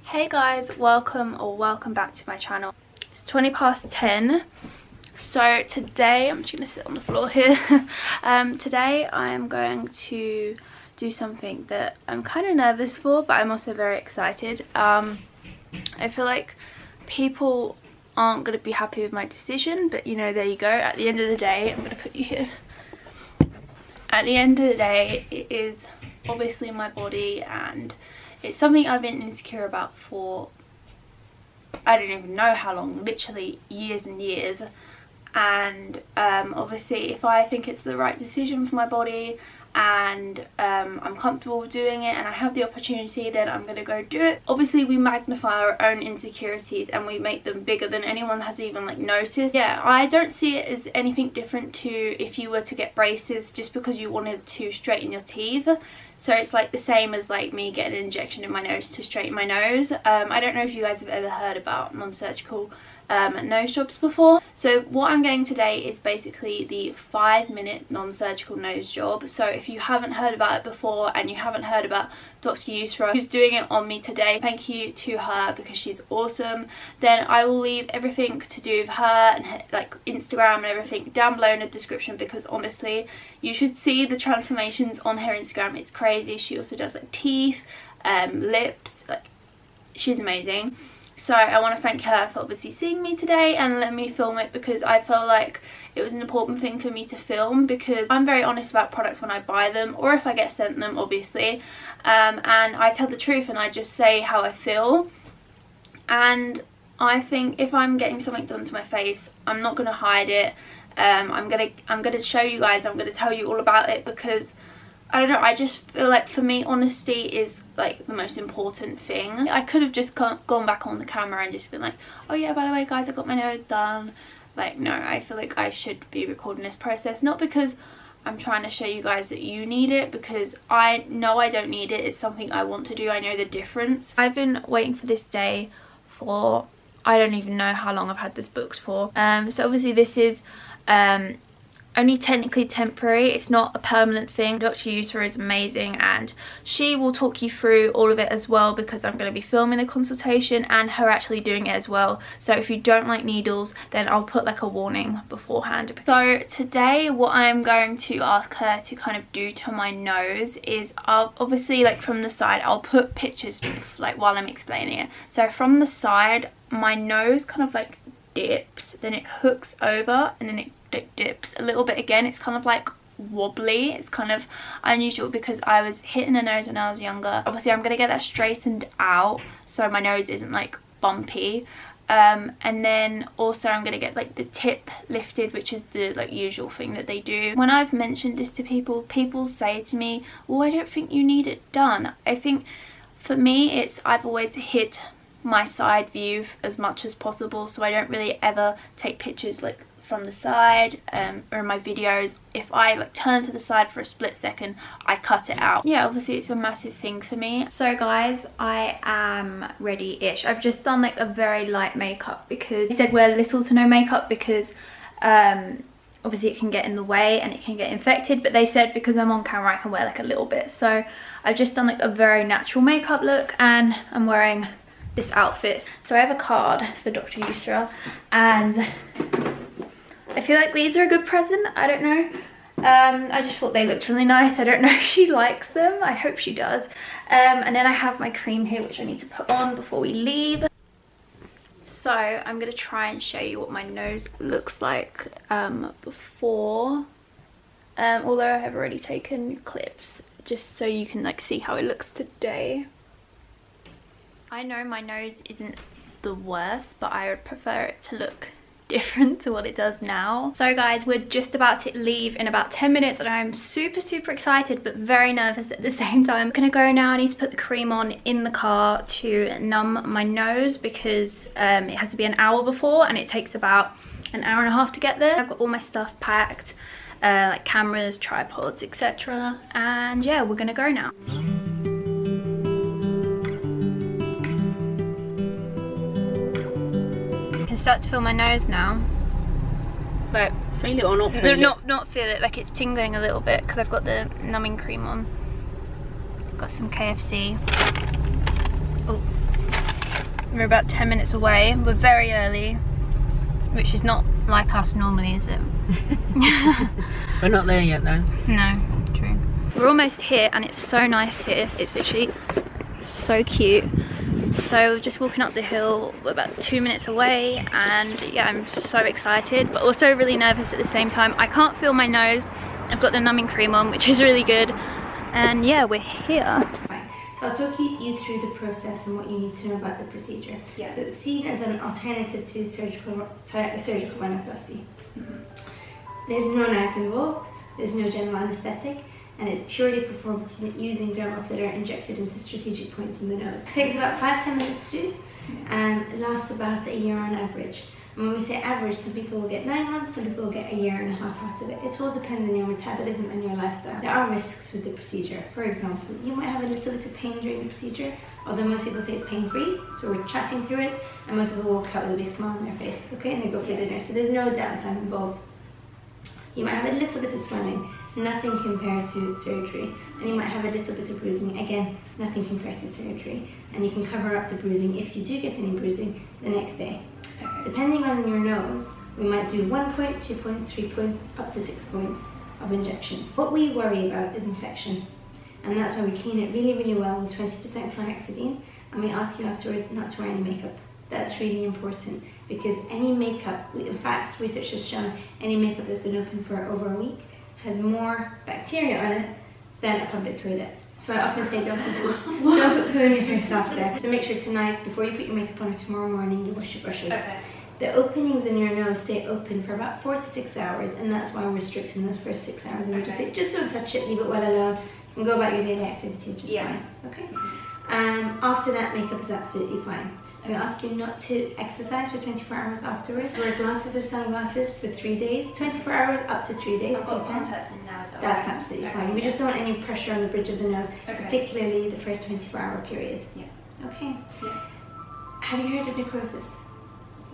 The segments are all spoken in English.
Hey guys, welcome back to my channel. It's 20 past 10. So today, I'm just gonna sit on the floor here. Today I am going to do something that I'm kind of nervous for, but I'm also very excited. I feel like people aren't gonna be happy with my decision, but you know, there you go. At the end of the day, I'm gonna put you here. At the end of the day, it is obviously my body, and it's something I've been insecure about for I don't even know how long, literally years and years. And obviously if I think it's the right decision for my body and I'm comfortable with doing it and I have the opportunity, then I'm gonna go do it. Obviously we magnify our own insecurities and we make them bigger than anyone has even like noticed. Yeah, I don't see it as anything different to if you were to get braces just because you wanted to straighten your teeth. So it's like the same as like me getting an injection in my nose to straighten my nose. I don't know if you guys have ever heard about non-surgical nose jobs before. So what I'm getting today is basically the 5-minute non-surgical nose job. So if you haven't heard about it before and you haven't heard about Dr. Yusra, who's doing it on me today, thank you to her because she's awesome. Then I will leave everything to do with her and her, like Instagram and everything down below in the description, because honestly you should see the transformations on her Instagram. It's crazy. She also does like teeth, lips, like she's amazing. So I want to thank her for obviously seeing me today and letting me film it, because I felt like it was an important thing for me to film, because I'm very honest about products when I buy them or if I get sent them, obviously, and I tell the truth and I just say how I feel. And I think if I'm getting something done to my face, I'm not going to hide it. I'm gonna show you guys, I'm gonna tell you all about it, because I don't know, I just feel like for me honesty is like the most important thing. I could have just gone back on the camera and just been like, oh yeah, by the way guys, I got my nose done. Like, no, I feel like I should be recording this process, not because I'm trying to show you guys that you need it, because I know I don't need it. It's something I want to do. I know the difference. I've been waiting for this day for, I don't even know how long I've had this booked for. So obviously this is only technically temporary, it's not a permanent thing. Dr. Yusra is amazing and she will talk you through all of it as well, because I'm going to be filming the consultation and her actually doing it as well. So if you don't like needles, then I'll put like a warning beforehand. So today what I'm going to ask her to kind of do to my nose is, I'll obviously like from the side, I'll put pictures like while I'm explaining it. So from the side, my nose kind of like dips, then it hooks over, and then it dips a little bit again. It's kind of like wobbly. It's kind of unusual because I was hitting a nose when I was younger. Obviously I'm gonna get that straightened out so my nose isn't like bumpy, and then also I'm gonna get like the tip lifted, which is the like usual thing that they do. When I've mentioned this to people, people say to me, well, I don't think you need it done. I think for me it's, I've always hit my side view as much as possible, so I don't really ever take pictures like from the side, or in my videos if I like turn to the side for a split second, I cut it out. Yeah, obviously it's a massive thing for me. So guys, I am ready-ish. I've just done like a very light makeup because they said wear little to no makeup because obviously it can get in the way and it can get infected, but they said because I'm on camera I can wear like a little bit. So I've just done like a very natural makeup look and I'm wearing this outfit. So I have a card for Dr. Yusra and I feel like these are a good present. I don't know. I just thought they looked really nice. I don't know if she likes them. I hope she does. And then I have my cream here, which I need to put on before we leave. So I'm going to try and show you what my nose looks like before. Although I have already taken clips, just so you can like see how it looks today. I know my nose isn't the worst, but I would prefer it to look different to what it does now. So guys, we're just about to leave in about 10 minutes and I'm super excited but very nervous at the same time. I'm gonna go now. I need to put the cream on in the car to numb my nose because it has to be an hour before and it takes about an hour and a half to get there. I've got all my stuff packed, like cameras, tripods, etc. And yeah, we're gonna go now. Start to feel my nose now. Like, feel it or not feel it? Not feel it, like it's tingling a little bit because I've got the numbing cream on. Got some KFC. Oh, We're about 10 minutes away. We're very early, which is not like us normally, is it? We're not there yet though. No, true. We're almost here and it's so nice here. It's literally so cute. So we're just walking up the hill. We're about 2 minutes away and yeah, I'm so excited but also really nervous at the same time. I can't feel my nose. I've got the numbing cream on, which is really good. And yeah, we're here. So I'll talk you through the process and what you need to know about the procedure. Yeah. So it's seen as an alternative to surgical rhinoplasty. There's no knives involved, there's no general anaesthetic, and it's purely performed using dermal filler injected into strategic points in the nose. It takes about 5-10 minutes to do, and it lasts about a year on average. And when we say average, some people will get 9 months, some people will get a year and a half out of it. It all depends on your metabolism and your lifestyle. There are risks with the procedure. For example, you might have a little bit of pain during the procedure, although most people say it's pain-free. So we're chatting through it, and most people walk out with a big smile on their face, okay? And they go for dinner. So there's no downtime involved. You might have a little bit of swelling, nothing compared to surgery. And you might have a little bit of bruising, again, nothing compared to surgery. And you can cover up the bruising, if you do get any bruising, the next day. Depending on your nose, we might do 1 point, 2 points, 3 points, up to 6 points of injections. What we worry about is infection. And that's why we clean it really, really well with 20% chlorhexidine. And we ask you afterwards not to wear any makeup. That's really important because any makeup, in fact, research has shown any makeup that's been open for over a week has more bacteria on it than a public toilet. So I often say don't put poo in your face after. So make sure tonight, before you put your makeup on, or tomorrow morning, you wash your brushes. Okay. The openings in your nose stay open for about 4 to 6 hours, and that's why we're restricting those first 6 hours. And we just say, just don't touch it, leave it well alone, and go about your daily activities just fine. Okay. After that, makeup is absolutely fine. I ask you not to exercise for 24 hours afterwards. Wear glasses or sunglasses for 3 days. 24 hours up to 3 days. I've got contacts in now, so that's absolutely fine. We just don't want any pressure on the bridge of the nose, particularly the first 24-hour period. Yeah. Okay. Yeah. Have you heard of necrosis?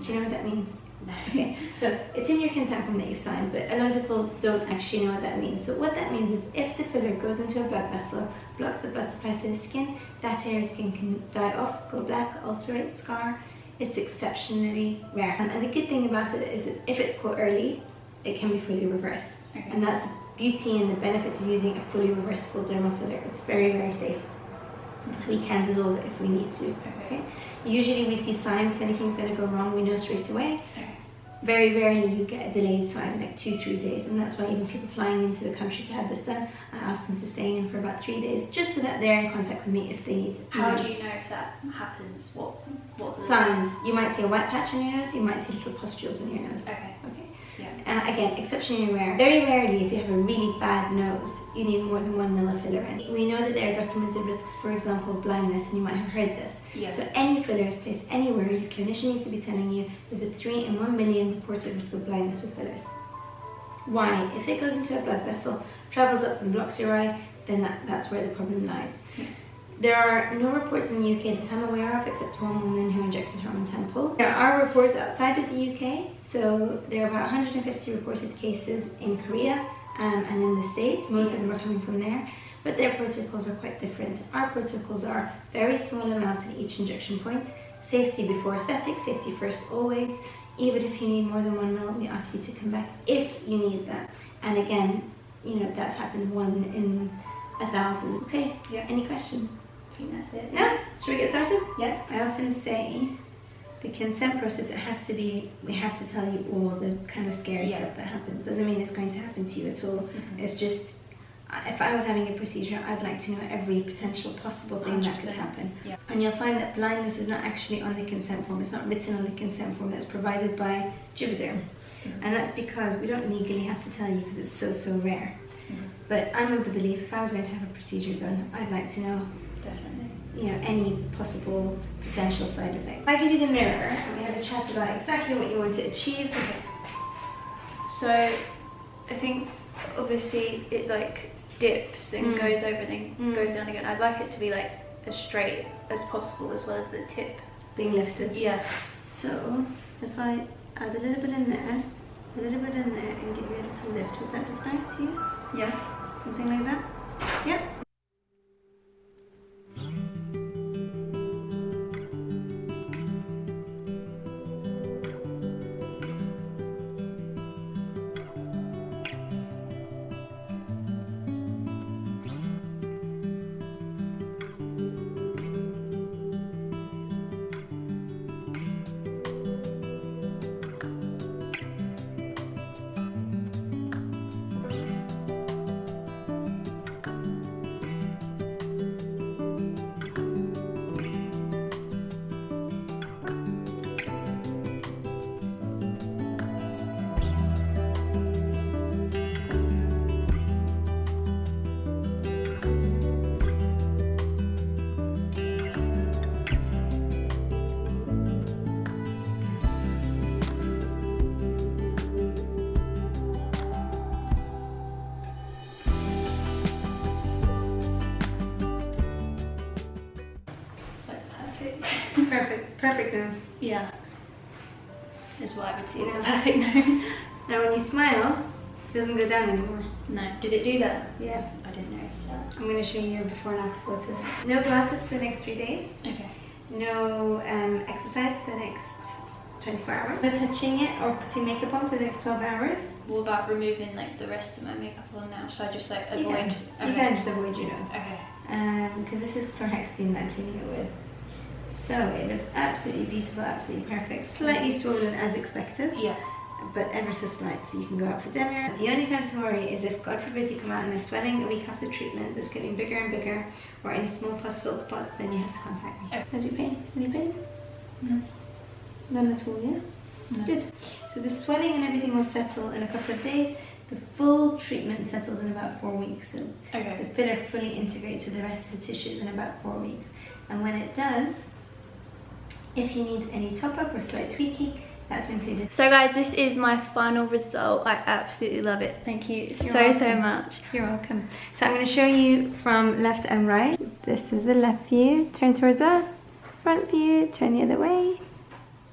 Do you know what that means? No. Okay, so it's in your consent form that you've signed, but a lot of people don't actually know what that means. So what that means is if the filler goes into a blood vessel, blocks the blood supply to the skin, that area of skin can die off, go black, ulcerate, scar. It's exceptionally rare. And the good thing about it is that if it's caught early, it can be fully reversed. Okay. And that's the beauty and the benefit of using a fully reversible dermal filler. It's very, very safe. So we can dissolve it if we need to. Okay. Usually we see signs if anything's going to go wrong, we know straight away. Very rarely you get a delayed sign, like 2-3 days, and that's why even people flying into the country to have this done, I ask them to stay in for about 3 days, just so that they're in contact with me if they need to. How do you know if that happens? What signs? You might see a white patch on your nose, you might see little pustules on your nose. Okay. Yeah. Again, exceptionally rare. Very rarely, if you have a really bad nose, you need more than 1 ml of filler in. We know that there are documented risks, for example, blindness, and you might have heard this. Yeah. So any filler is placed anywhere, your clinician needs to be telling you there's a 3 in 1 million reported risk of blindness with fillers. Why? If it goes into a blood vessel, travels up and blocks your eye, then that's where the problem lies. Yeah. There are no reports in the UK that I'm aware of except one woman who injected her own temple. There are reports outside of the UK, so there are about 150 reported cases in Korea and in the States. Most of them are coming from there, but their protocols are quite different. Our protocols are very small amounts at each injection point, safety before aesthetic, safety first always. Even if you need more than 1 ml, we ask you to come back if you need that. And again, you know, that's happened 1 in 1,000. Okay, yeah. Any questions? I think that's it. No? Should we get started? Yeah. I often say the consent process, it has to be, we have to tell you all the kind of scary stuff that happens. Doesn't mean it's going to happen to you at all. It's just, if I was having a procedure, I'd like to know every potential possible thing 100%. That could happen. Yeah. And you'll find that blindness is not actually on the consent form. It's not written on the consent form that's provided by Juvederm. And that's because we don't legally have to tell you because it's so, so rare. But I'm of the belief if I was going to have a procedure done, I'd like to know any possible potential side effects. I give you the mirror and we have a chat about exactly what you want to achieve. Okay. So I think obviously it like dips, then goes over, then goes down again. I'd like it to be like as straight as possible, as well as the tip being lifted. Yeah. So if I add a little bit in there, a little bit in there, and give you a little lift, would that look nice to you? Yeah. Something like that? Yep. Perfect nose. Yeah. Is what I would see as a perfect nose. Now when you smile, it doesn't go down anymore. No. Did it do that? Yeah. I didn't notice that. I'm going to show you your before and after photos. No glasses for the next 3 days. Okay. No exercise for the next 24 hours. No touching it or putting makeup on for the next 12 hours. What about removing like the rest of my makeup on now? Should I just like avoid? You can just avoid your nose. Okay. Because this is chlorhexidine that I'm cleaning it with. So it looks absolutely beautiful, absolutely perfect. Slightly swollen as expected. Yeah. But ever so slight, so you can go out for dinner. The only time to worry is if, God forbid, you come out and there's swelling a week after treatment that's getting bigger and bigger, or any small pus-filled spots, then you have to contact me. Okay. How's your pain? Any pain? No. None at all, yeah? No. Good. So the swelling and everything will settle in a couple of days. The full treatment settles in about 4 weeks. So Okay. the filler fully integrates with the rest of the tissues in about 4 weeks. And when it does, if you need any top-up or slight tweaking, that's included. So guys, this is my final result. I absolutely love it. Thank you You're so welcome. much. You're welcome. So I'm going to show you from left and right. This is the left view, turn towards us. Front view, turn the other way.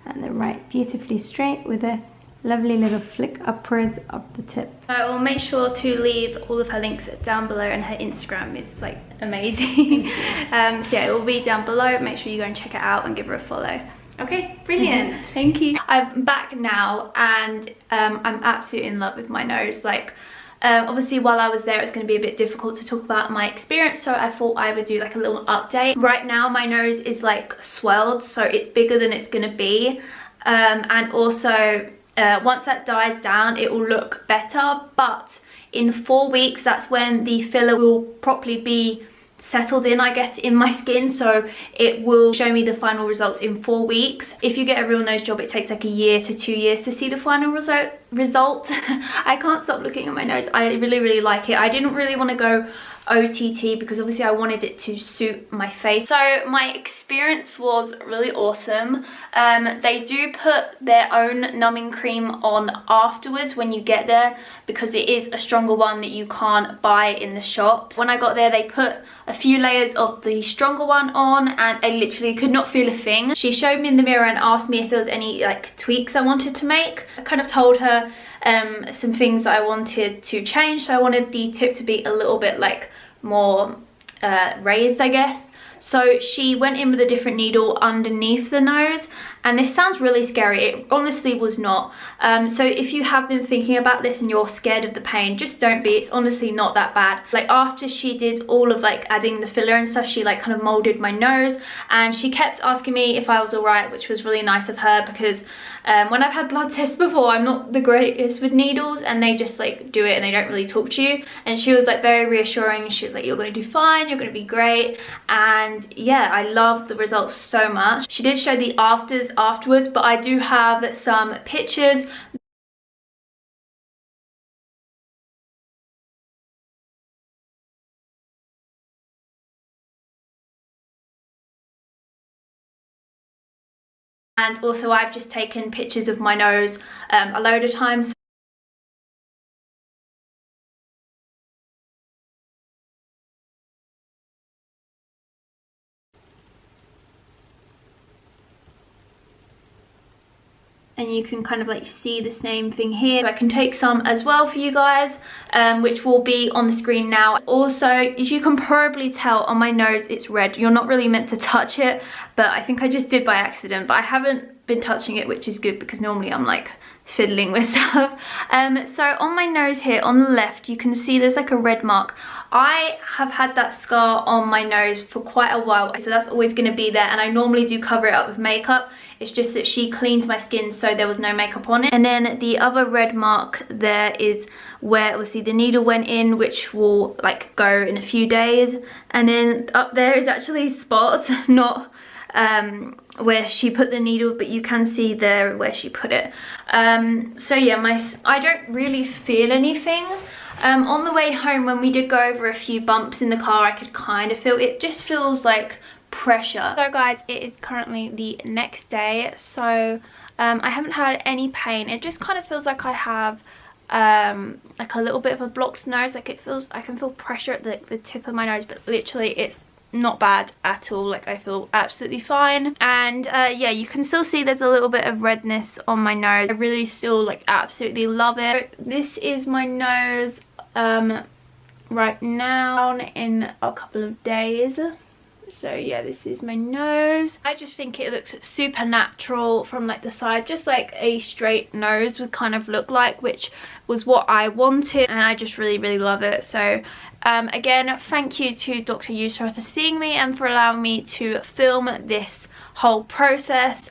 And the right, beautifully straight with a lovely little flick upwards of the tip. I will make sure to leave all of her links down below, and her Instagram is like amazing. So yeah, it will be down below. Make sure you go and check it out and give her a follow. Okay, brilliant. Thank you. I'm back now, and I'm absolutely in love with my nose. Like, obviously while I was there, it's going to be a bit difficult to talk about my experience, so I thought I would do like a little update. Right now my nose is like swelled, so it's bigger than it's going to be, and also once that dies down it will look better, but in 4 weeks that's when the filler will properly be settled in, I guess, in my skin, so it will show me the final results in 4 weeks. If you get a real nose job, it takes like 1 year to 2 years to see the final result. I can't stop looking at my nose. I really like it. I didn't really want to go OTT because obviously I wanted it to suit my face. So my experience was really awesome. They do put their own numbing cream on afterwards when you get there, because it is a stronger one that you can't buy in the shops. When I got there, they put a few layers of the stronger one on, and I literally could not feel a thing. She showed me in the mirror and asked me if there was any like tweaks I wanted to make. I kind of told her some things that I wanted to change. So I wanted the tip to be a little bit like more raised, I guess. So she went in with a different needle underneath the nose, and this sounds really scary. It honestly was not. So if you have been thinking about this and you're scared of the pain, just don't be. It's honestly not that bad. Like after she did all of like adding the filler and stuff, she like kind of molded my nose, and she kept asking me if I was alright, which was really nice of her, because when I've had blood tests before, I'm not the greatest with needles, and they just like do it and they don't really talk to you. And she was like very reassuring. She was like, you're going to do fine, you're going to be great. And yeah, I love the results so much. She did show the afters afterwards, but I do have some pictures. And also I've just taken pictures of my nose a load of times. And you can kind of like see the same thing here. So I can take some as well for you guys, which will be on the screen now. Also, as you can probably tell on my nose, it's red. You're not really meant to touch it, but I think I just did by accident. But I haven't been touching it, which is good, because normally I'm like fiddling with stuff. So on my nose here on the left, you can see there's like a red mark. I have had that scar on my nose for quite a while, so that's always going to be there, and I normally do cover it up with makeup. It's just that she cleaned my skin so there was no makeup on it. And then the other red mark there is where obviously the needle went in, which will like go in a few days. And then up there is actually spots, not where she put the needle, but you can see there where she put it. So yeah, I don't really feel anything. On the way home, when we did go over a few bumps in the car, I could kind of feel it. Just feels like pressure. So guys, it is currently the next day, so I haven't had any pain. It just kind of feels like I have like a little bit of a blocked nose. Like it feels, I can feel pressure at the tip of my nose, but literally it's not bad at all. Like, I feel absolutely fine. And yeah, you can still see there's a little bit of redness on my nose. I really still like absolutely love it. This is my nose right now in a couple of days. So yeah, this is my nose. I just think it looks super natural from like the side, just like a straight nose would kind of look like, which was what I wanted, and I just really love it. So again, thank you to Dr. Yusra for seeing me and for allowing me to film this whole process.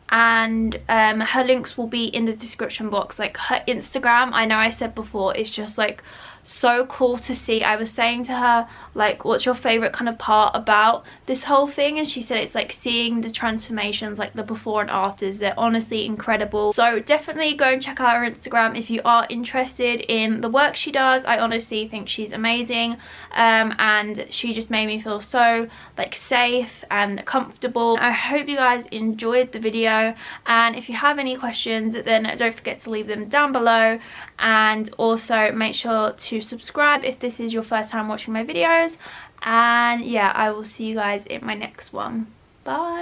And her links will be in the description box. Like her Instagram, I know I said before, it's just like so cool to see. I was saying to her, like, what's your favorite kind of part about this whole thing, and she said it's like seeing the transformations, like the before and afters. They're honestly incredible. So definitely go and check out her Instagram if you are interested in the work she does. I honestly think she's amazing, and she just made me feel so like safe and comfortable. I hope you guys enjoyed the video, and if you have any questions, then don't forget to leave them down below, and also make sure to subscribe if this is your first time watching my videos. And yeah, I will see you guys in my next one. Bye.